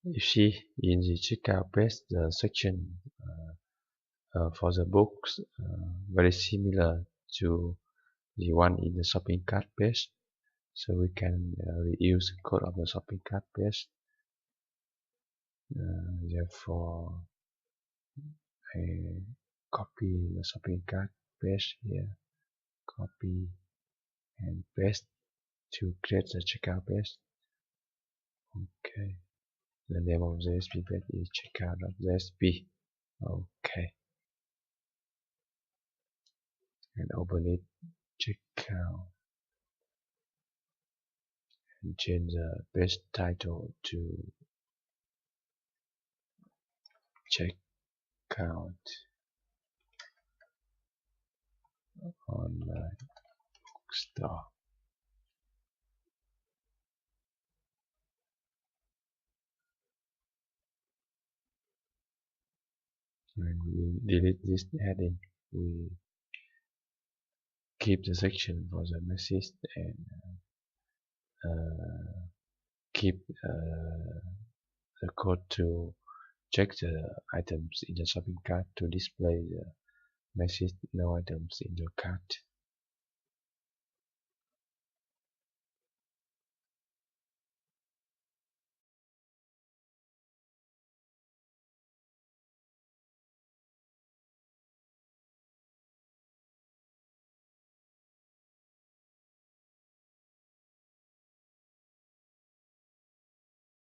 You see in the checkout page the section for the books very similar to the one in the shopping cart page, so we can reuse the code of the shopping cart page. Therefore I copy the shopping cart page here, copy and paste to create the checkout page. Okay, the name of the JSP page is checkout.jsp. Okay, and open it, checkout, and change the page title to checkout online bookstore. When we delete this heading, we keep the section for the message and keep the code to check the items in the shopping cart to display the message no items in your cart.